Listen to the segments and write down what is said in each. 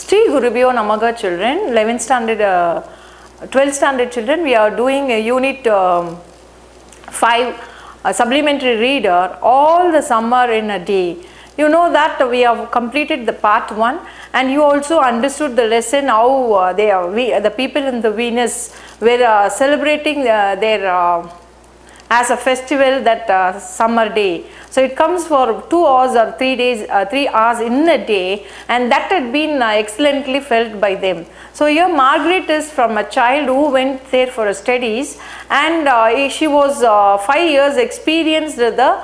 Sri Gurubhyo Namaha children, 11th standard, 12th standard children, we are doing a unit 5 supplementary reader all the summer in a day. You know that we have completed the part 1 and you also understood the lesson how the people in the Venus were celebrating their as a festival that summer day. So it comes for 2 hours or 3 days, 3 hours in a day, and that had been excellently felt by them. So here Margaret is from a child who went there for studies, and she was 5 years experienced the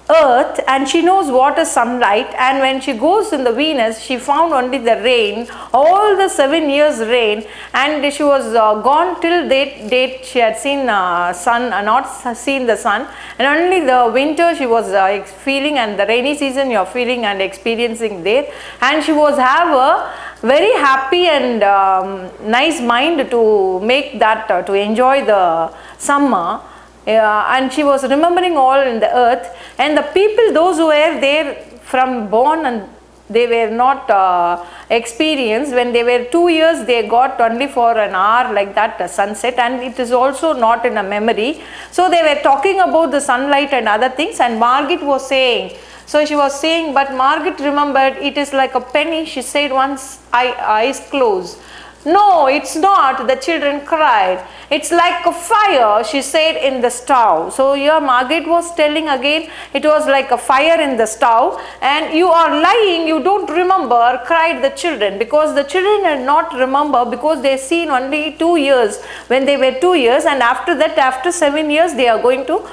earth, and she knows what is sunlight, and when she goes in the Venus she found only the rain, all the 7 years rain, and she was gone till date she had seen sun, not seen the sun, and only the winter she was feeling, and the rainy season you are feeling and experiencing there, and she was have a very happy and nice mind to make that to enjoy the summer. And she was remembering all in the earth, and the people, those who were there from born and they were not experienced, when they were 2 years they got only for an hour like that sunset, and it is also not in a memory. So they were talking about the sunlight and other things, and Margaret was saying, so she was saying, but Margaret remembered it is like a penny, she said once, eyes closed. No, it's not, the children cried. It's like a fire, she said, in the stove. So here Margaret was telling again, it was like a fire in the stove, and you are lying, you don't remember, cried the children, because the children had not remember, because they seen only 2 years, when they were 2 years, and after that, after 7 years, they are going to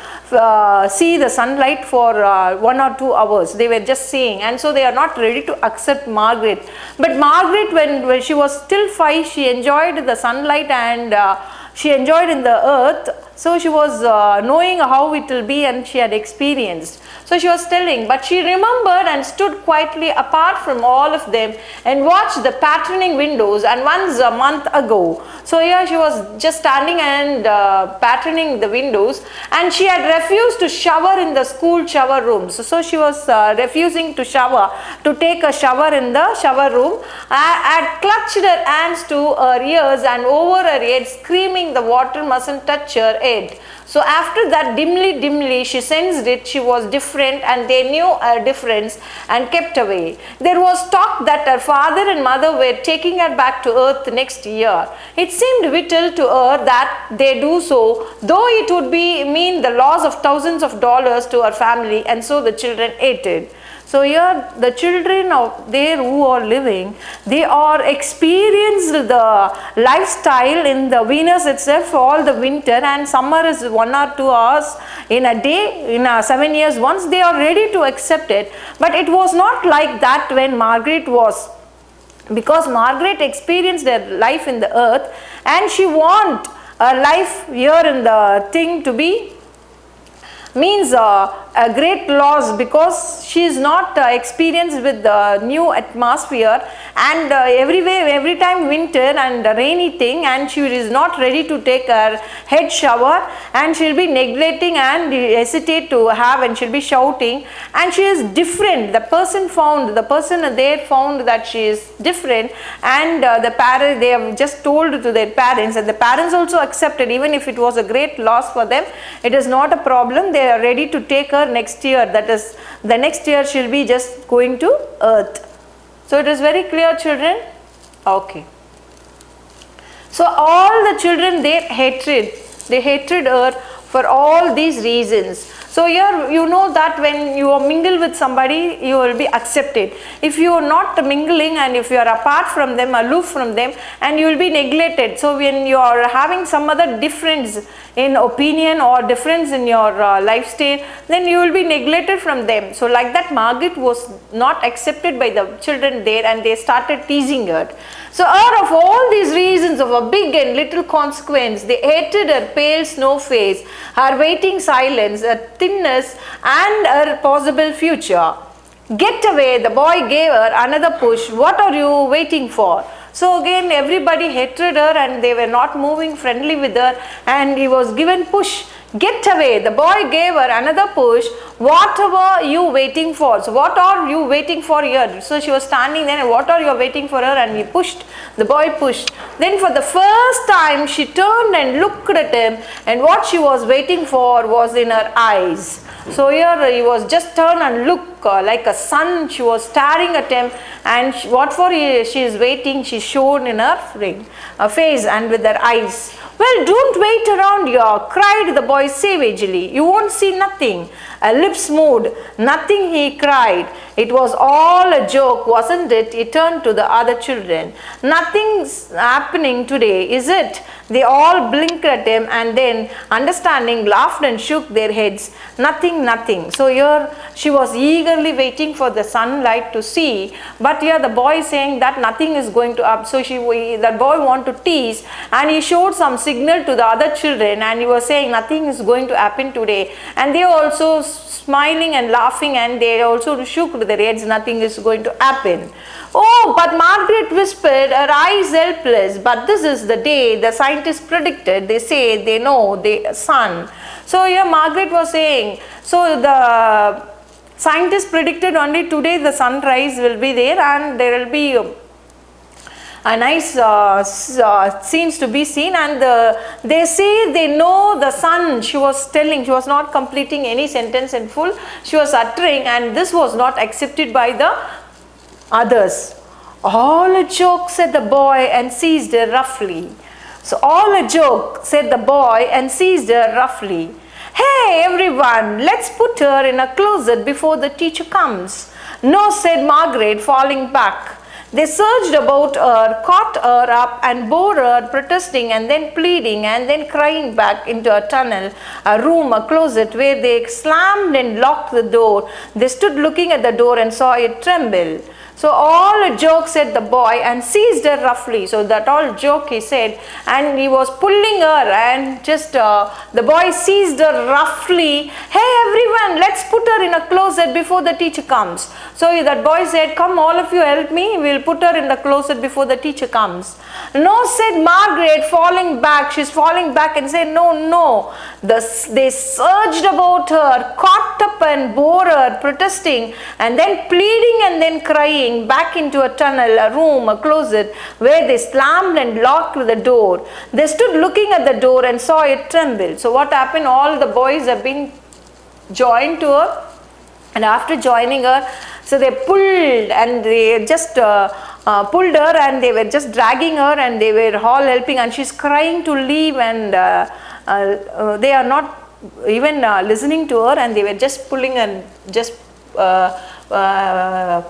see the sunlight for 1 or 2 hours. They were just seeing, and so they are not ready to accept Margaret. But Margaret, when she was still 5, she enjoyed the sunlight, and she enjoyed in the earth, so she was knowing how it will be, and she had experienced. So she was telling, but she remembered and stood quietly apart from all of them and watched the patterning windows, and once a month ago. So here she was just standing and patterning the windows, and she had refused to shower in the school shower rooms. So she was refusing to shower, to take a shower in the shower room, had clutched her hands to her ears and over her head, screaming the water mustn't touch her head. So after that, dimly she sensed it, she was different, and they knew her difference and kept away. There was talk that her father and mother were taking her back to earth next year. It seemed vital to her that they do so, though it would mean the loss of thousands of dollars to her family, and so the children hated. So here the children out there who are living, they are experienced the lifestyle in the Venus itself all the winter, and summer is 1 or 2 hours in a day, in 7 years once. They are ready to accept it, but it was not like that when Margaret was, because Margaret experienced her life in the earth, and she want a life here in the thing to be means a great loss, because she is not experienced with the new atmosphere, and every time winter and rainy thing, and she is not ready to take her head shower, and she will be neglecting and hesitate to have, and she will be shouting, and she is different. The person there found that she is different, and the parents, they have just told to their parents, and the parents also accepted, even if it was a great loss for them, it is not a problem. They are ready to take her next year, that is the next year she will be just going to earth. So it is very clear, children. Okay. So all the children, they hated her for all these reasons. So here you know that when you mingle with somebody, you will be accepted. If you are not mingling, and if you are apart from them, aloof from them, and you will be neglected. So when you are having some other difference in opinion or difference in your lifestyle, then you will be neglected from them. So like that, Margaret was not accepted by the children there, and they started teasing her. So out of all these reasons of a big and little consequence, they hated her pale snow face, her waiting silence, her thinness, and her possible future. Get away, the boy gave her another push. What are you waiting for? So again everybody hated her, and they were not moving friendly with her, and he was given push. Get away. The boy gave her another push. What were you waiting for? So what are you waiting for here? So she was standing there and what are you waiting for her? And he pushed. The boy pushed. Then for the first time she turned and looked at him, and what she was waiting for was in her eyes. So here he was just turned and look like a sun. She was staring at him, and what for she is waiting, she showed in her face and with her eyes. Well, don't wait around here, cried the boy savagely. You won't see nothing. Lips moved. Nothing, he cried. It was all a joke, wasn't it? He turned to the other children. Nothing's happening today, is it? They all blinked at him and then, understanding, laughed and shook their heads. Nothing, nothing. So here she was eagerly waiting for the sunlight to see, but here the boy is saying that nothing is going to up. So that boy wanted to tease, and he showed some signal to the other children, and he was saying nothing is going to happen today, and they also smiling and laughing, and they also shook their heads. Nothing is going to happen. Oh, but Margaret whispered, her eyes helpless. But this is the day the scientists predicted. They say they know the sun. So here Margaret was saying, so the scientists predicted only today the sunrise will be there, and there will be a nice scenes to be seen, and they say they know the sun. She was telling, she was not completing any sentence in full, she was uttering, and this was not accepted by the others. All a joke, said the boy, and seized her roughly. So all a joke, said the boy, and seized her roughly. Hey everyone, let's put her in a closet before the teacher comes. No, said Margaret, falling back. They surged about her, caught her up and bore her, protesting and then pleading and then crying back into a tunnel, a room, a closet, where they slammed and locked the door. They stood looking at the door and saw it tremble. So all a joke, said the boy, and seized her roughly. So that all joke he said, and he was pulling her, and just the boy seized her roughly. Hey everyone, let's put her in a closet before the teacher comes. So that boy said, come all of you, help me, we'll put her in the closet before the teacher comes. No, said Margaret, falling back. She's falling back and said, no. They surged about her, caught up and bore her, protesting and then pleading and then crying back into a tunnel, a room, a closet, where they slammed and locked the door. They stood looking at the door and saw it tremble. So what happened? All the boys have been joined to her, and after joining her, so they pulled and they just pulled her, and they were just dragging her, and they were all helping, and she's crying to leave, and they are not even listening to her, and they were just pulling and just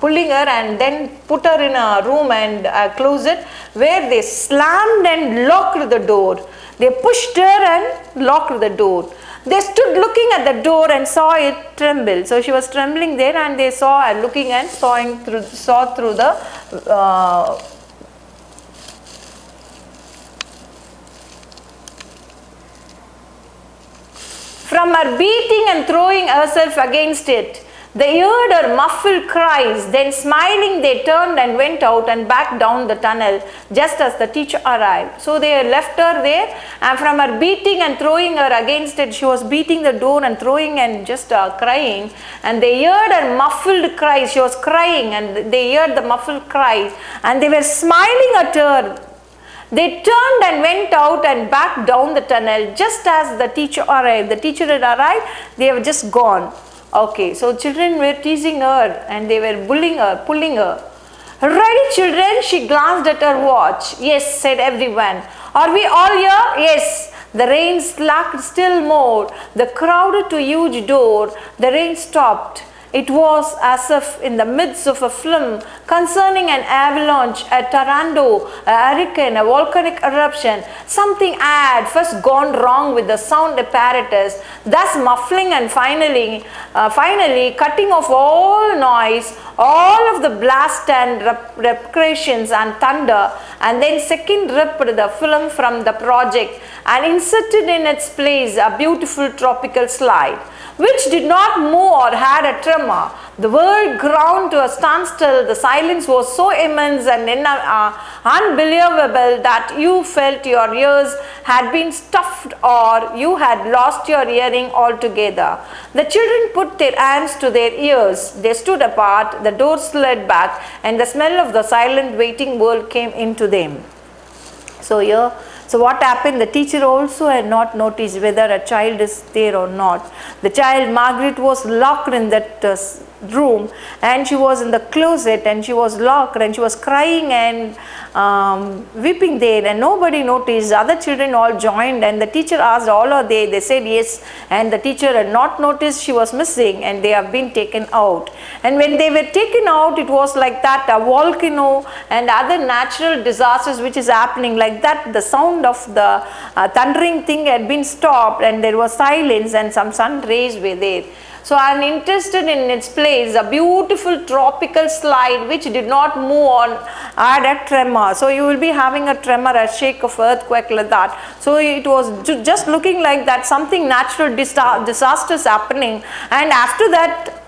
pulling her and then put her in a room and a closet, where they slammed and locked the door. They pushed her and locked the door. They stood looking at the door and saw it tremble. So she was trembling there, and they saw her looking and saw through the from her beating and throwing herself against it. They heard her muffled cries. Then smiling, they turned and went out and back down the tunnel just as the teacher arrived. So they left her there, and from her beating and throwing her against it, she was beating the door and throwing and just crying. And they heard her muffled cries. She was crying, and they heard the muffled cries, and they were smiling at her. They turned and went out and back down the tunnel just as the teacher arrived. The teacher had arrived. They have just gone. Okay, so children were teasing her, and they were bullying her, pulling her. Ready, children? She glanced at her watch. Yes, said everyone. Are we all here? Yes. The rain slacked still more. They crowded to a huge door. The rain stopped. It was as if in the midst of a film concerning an avalanche, a tornado, a hurricane, a volcanic eruption, something had first gone wrong with the sound apparatus, thus muffling and finally cutting off all noise, all of the blast and repercussions and thunder, and then second ripped the film from the project and inserted in its place a beautiful tropical slide, which did not move or had a tremor. The world ground to a standstill. The silence was so immense and unbelievable that you felt your ears had been stuffed or you had lost your hearing altogether. The children put their hands to their ears. They stood apart, the door slid back, and the smell of the silent waiting world came into them. So what happened? The teacher also had not noticed whether a child is there or not. The child, Margaret, was locked in that room, and she was in the closet, and she was locked, and she was crying and weeping there, and nobody noticed. Other children all joined, and the teacher asked, all are they? They said yes, and the teacher had not noticed she was missing, and they have been taken out. And when they were taken out, it was like that, a volcano and other natural disasters which is happening like that. The sound of the thundering thing had been stopped, and there was silence, and some sun rays were there. So I am interested in its place, a beautiful tropical slide which did not move on, had a tremor. So you will be having a tremor, a shake of earthquake like that. So it was just looking like that, something natural disasters happening, and after that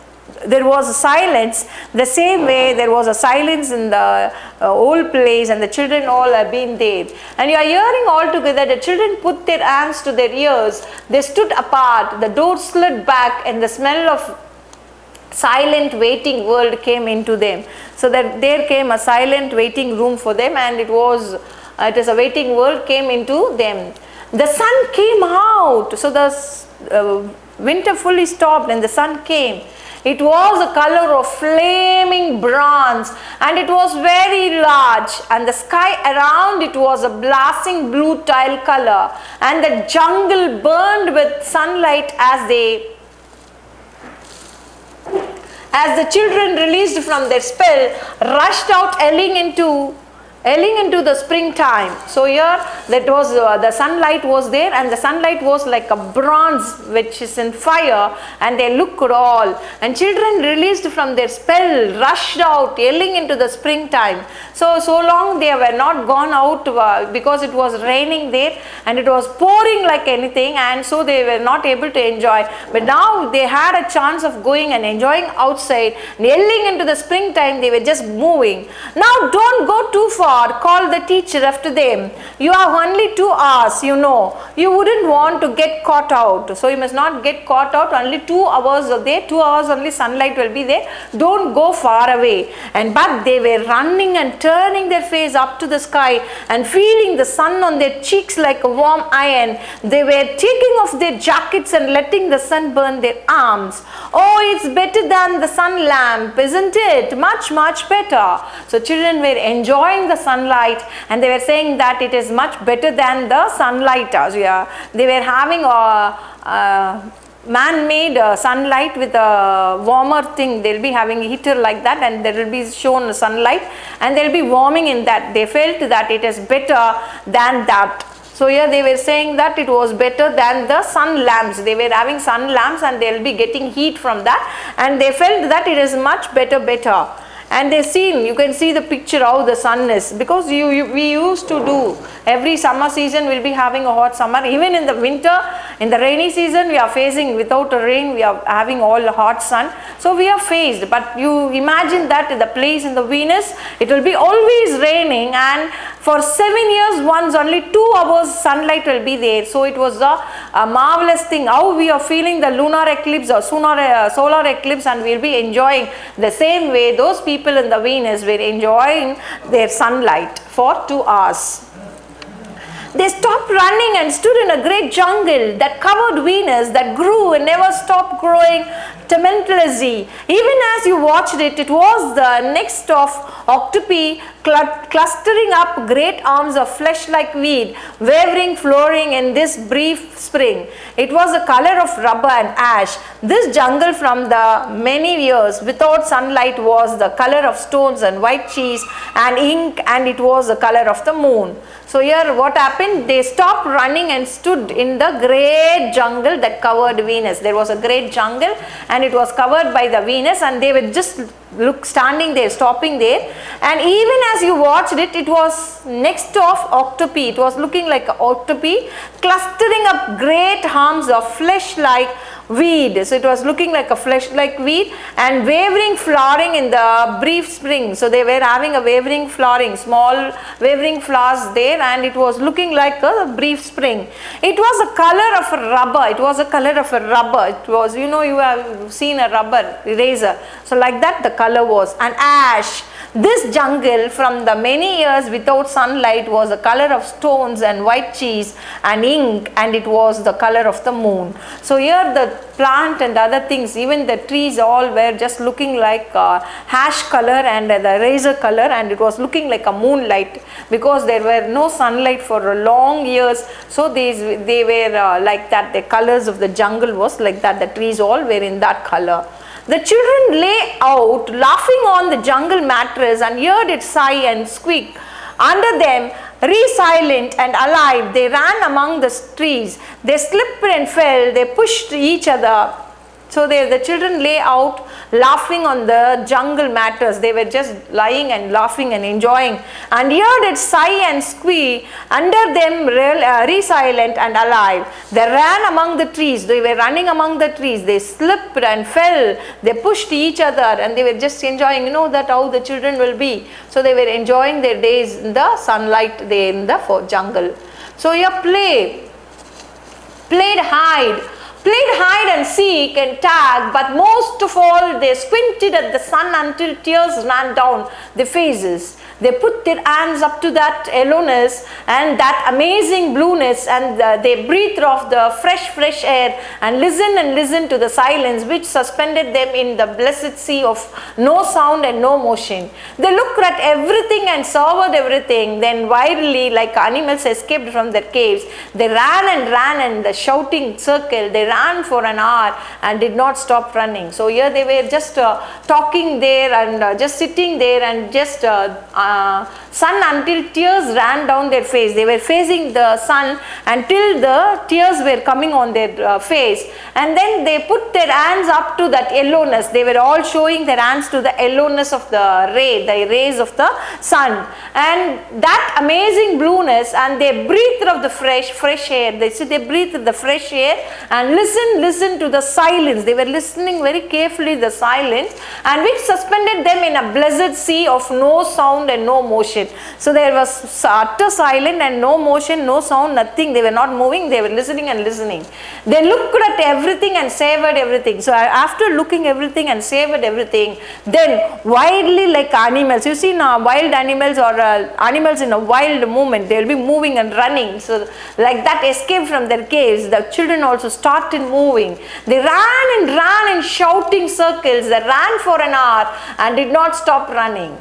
there was a silence. The same way there was a silence in the whole place, and the children all have been there. And you are hearing all together, the children put their hands to their ears, they stood apart, the door slid back, and the smell of silent waiting world came into them. So that there came a silent waiting room for them, and it is a waiting world came into them. The sun came out, so the winter fully stopped and the sun came. It was a color of flaming bronze, and it was very large, and the sky around it was a blasting blue tile color, and the jungle burned with sunlight as the children, released from their spell, rushed out yelling into the springtime. So here that was the sunlight was there, and the sunlight was like a bronze which is in fire, and they looked all, and children released from their spell rushed out yelling into the springtime. So long they were not gone out because it was raining there, and it was pouring like anything, and so they were not able to enjoy. But now they had a chance of going and enjoying outside, yelling into the springtime. They were just moving. Now don't go too far, called the teacher after them. You have only 2 hours, you know. You wouldn't want to get caught out. So you must not get caught out. Only 2 hours are there. 2 hours only sunlight will be there. Don't go far away. But they were running and turning their face up to the sky and feeling the sun on their cheeks like a warm iron. They were taking off their jackets and letting the sun burn their arms. Oh, it's better than the sun lamp, isn't it? Much, much better. So children were enjoying the sunlight, and they were saying that it is much better than the sunlight. They were having a man-made sunlight with a warmer thing. They'll be having a heater like that, and there will be shown sunlight, and they'll be warming in that. They felt that it is better than that. So here they were saying that it was better than the sun lamps. They were having sun lamps, and they'll be getting heat from that, and they felt that it is much better. And you can see the picture how the sun is, because we used to do every summer season we'll be having a hot summer. Even in the winter, in the rainy season, we are facing without a rain, we are having all the hot sun. So we are faced, but you imagine that the place in the Venus, it will be always raining, and for 7 years once only 2 hours sunlight will be there. So it was a marvelous thing how we are feeling the lunar eclipse or solar eclipse, and we'll be enjoying the same way those people in the Venus were enjoying their sunlight for 2 hours. They stopped running and stood in a great jungle that covered Venus, that grew and never stopped growing tumultuously. Even as you watched it, it was the next of octopi clustering up great arms of flesh like weed, wavering, flowering in this brief spring. It was the color of rubber and ash. This jungle from the many years without sunlight was the color of stones and white cheese and ink, and it was the color of the moon. So here what happened? They stopped running and stood in the great jungle that covered Venus. There was a great jungle, and it was covered by the Venus, and they were just standing there, stopping there, and even as you watched it, it was next of octopi. It was looking like an octopi, clustering up great arms of flesh like weed. So it was looking like a flesh like weed, and wavering flowering in the brief spring. So they were having a wavering flowering, small wavering flowers there, and it was looking like a brief spring. It was a color of a rubber. It was a color of a rubber. It was, you know, you have seen a rubber eraser. So like that the color was. And ash. This jungle from the many years without sunlight was the color of stones and white cheese and ink, and it was the color of the moon. So here the plant and other things, even the trees all were just looking like ash color and the razor color, and it was looking like a moonlight because there were no sunlight for long years. So they were like that. The colors of the jungle was like that. The trees all were in that color. The children lay out laughing on the jungle mattress and heard it sigh and squeak. Under them, resilient and alive, they ran among the trees. They slipped and fell. They pushed each other. So the children lay out laughing on the jungle mattress. They were just lying and laughing and enjoying. And heard it sigh and squeak. Under them, resilient and alive. They ran among the trees. They were running among the trees. They slipped and fell. They pushed each other, and they were just enjoying. You know that how the children will be. So they were enjoying their days in the sunlight there in the jungle. So here played hide and seek and tag, but most of all they squinted at the sun until tears ran down their faces. They put their hands up to that yellowness and that amazing blueness, and they breathed off the fresh air and listened to the silence which suspended them in the blessed sea of no sound and no motion. They looked at everything and savored everything. Then wildly, like animals escaped from their caves, they ran and the shouting circle. They ran for an hour and did not stop running. So here they were just talking there and just sitting there and just sun until tears ran down their face. They were facing the sun until the tears were coming on their face, and then they put their hands up to that yellowness. They were all showing their hands to the yellowness of the rays of the sun, and that amazing blueness, and they breathed of the fresh air. They breathed the fresh air and listened to the silence. They were listening very carefully the silence, and which suspended them in a blessed sea of no sound and no motion. So there was utter silence and no motion, no sound, nothing. They were not moving. They were listening and listening. They looked at everything and savored everything. So after looking everything and savored everything, then wildly like animals. You see now wild animals or animals in a wild movement, they will be moving and running. So like that escape from their caves, the children also started moving. They ran in shouting circles. They ran for an hour and did not stop running.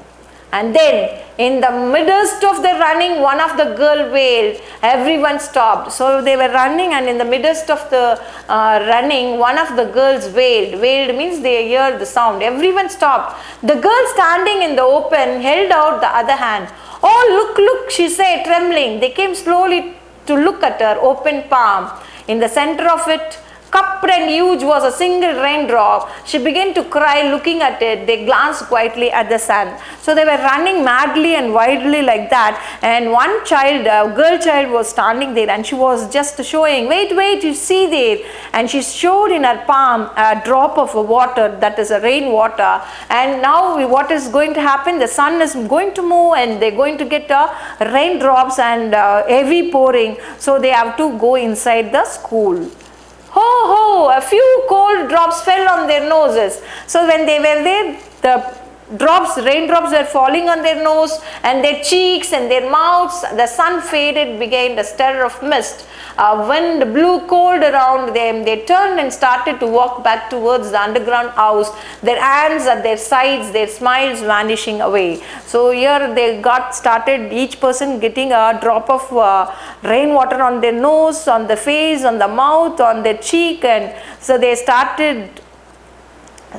And then in the midst of the running, one of the girl wailed. Everyone stopped. So they were running, and in the midst of the running, one of the girls wailed. Wailed means they hear the sound. Everyone stopped. The girl standing in the open held out the other hand. Oh, look, she said, trembling. They came slowly to look at her open palm. In the center of it, cupped and huge, was a single raindrop. She began to cry looking at it. They glanced quietly at the sun. So they were running madly and wildly like that, and one child, a girl child, was standing there, and she was just showing, wait, you see there, and she showed in her palm a drop of water, that is a rain water. And now what is going to happen? The sun is going to move, and they're going to get raindrops and heavy pouring. So they have to go inside the school. Ho, a few cold drops fell on their noses. So when they were there, the raindrops were falling on their nose and their cheeks and their mouths. The sun faded, began a stir of mist. Wind blew cold around them. They turned and started to walk back towards the underground house, their hands at their sides, their smiles vanishing away. So here they started, each person getting a drop of rainwater on their nose, on the face, on the mouth, on their cheek, and so they started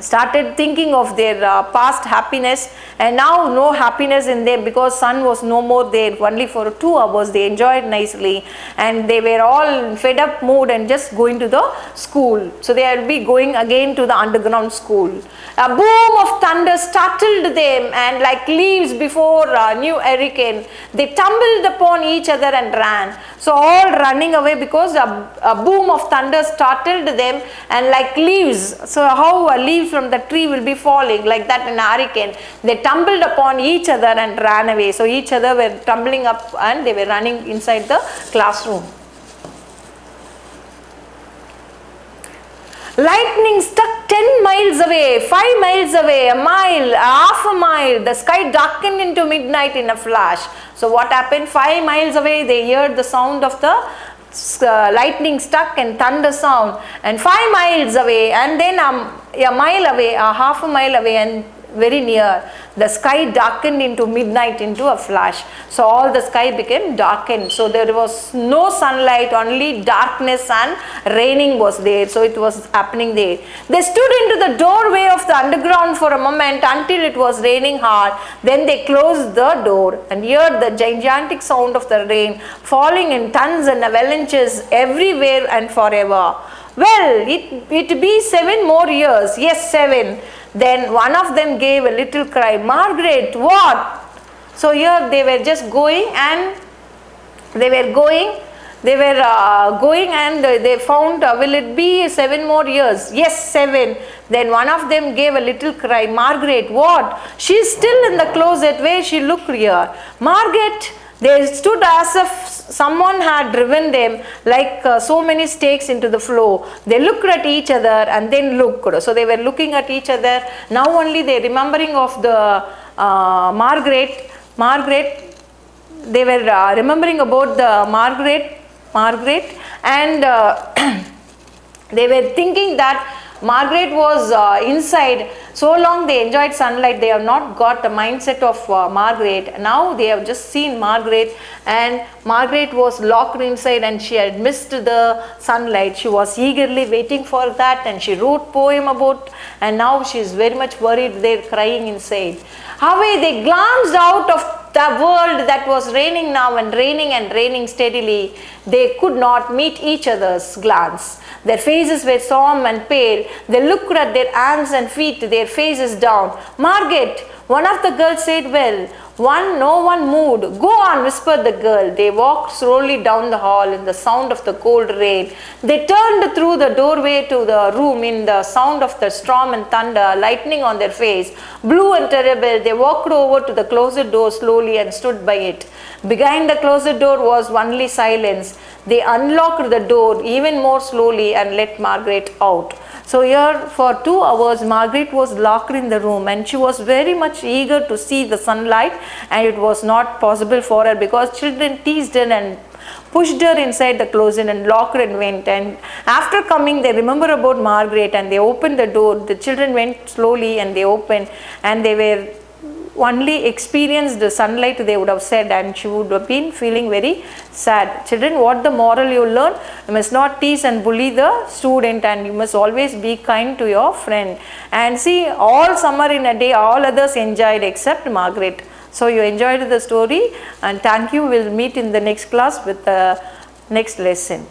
started thinking of their past happiness, and now no happiness in them because sun was no more there. Only for 2 hours they enjoyed nicely, and they were all fed up mood and just going to the school. So they will be going again to the underground school. A boom of thunder startled them, and like leaves before new hurricane, they tumbled upon each other and ran. So all running away because a boom of thunder startled them, and like leaves, so how leaves from the tree will be falling like that in a hurricane, they tumbled upon each other and ran away. So each other were tumbling up and they were running inside the classroom. Lightning struck 10 miles away, 5 miles away, a mile, half a mile. The sky darkened into midnight in a flash. So what happened? 5 miles away, they heard the sound of the lightning struck and thunder sound, and 5 miles away, and then a mile away, a half a mile away, and very near, the sky darkened into midnight into a flash. So all the sky became darkened. So there was no sunlight, only darkness, and raining was there. So it was happening there. They stood into the doorway of the underground for a moment until it was raining hard. Then they closed the door and heard the gigantic sound of the rain falling in tons and avalanches everywhere and forever. Well, it be 7 more years. Yes, 7. Then one of them gave a little cry, Margaret, what? So here they were just going, and they were going and they found, will it be 7 more years? Yes, 7. Then one of them gave a little cry, Margaret, what? She's still in the closet. Where she looked here. Margaret, they stood as if someone had driven them like so many stakes into the floor. They looked at each other and then looked. So they were looking at each other. Now only they remembering of the Margaret. They were remembering about the Margaret, and they were thinking that Margaret was inside. So long they enjoyed sunlight, they have not got the mindset of Margaret. Now they have just seen Margaret, and Margaret was locked inside and she had missed the sunlight. She was eagerly waiting for that, and she wrote poem about, and now she is very much worried there, crying inside. However, they glanced out of the world that was raining now and raining steadily. They could not meet each other's glance. Their faces were solemn and pale. They looked at their hands and feet, their faces down. Margaret, one of the girls said, well, no one moved. Go on, whispered the girl. They walked slowly down the hall in the sound of the cold rain. They turned through the doorway to the room in the sound of the storm and thunder, lightning on their face, blue and terrible. They walked over to the closet door slowly and stood by it. Behind the closet door was only silence. They unlocked the door even more slowly and let Margaret out. So here for 2 hours Margaret was locked in the room, and she was very much eager to see the sunlight, and it was not possible for her because children teased her and pushed her inside the closet and locked and went. And after coming, they remember about Margaret and they opened the door. The children went slowly and they opened, and they were only experienced the sunlight, they would have said, and she would have been feeling very sad. Children, what the moral you learn? You must not tease and bully the student, and you must always be kind to your friend. And see, all summer in a day, all others enjoyed except Margaret. So you enjoyed the story, and thank you. We'll meet in the next class with the next lesson.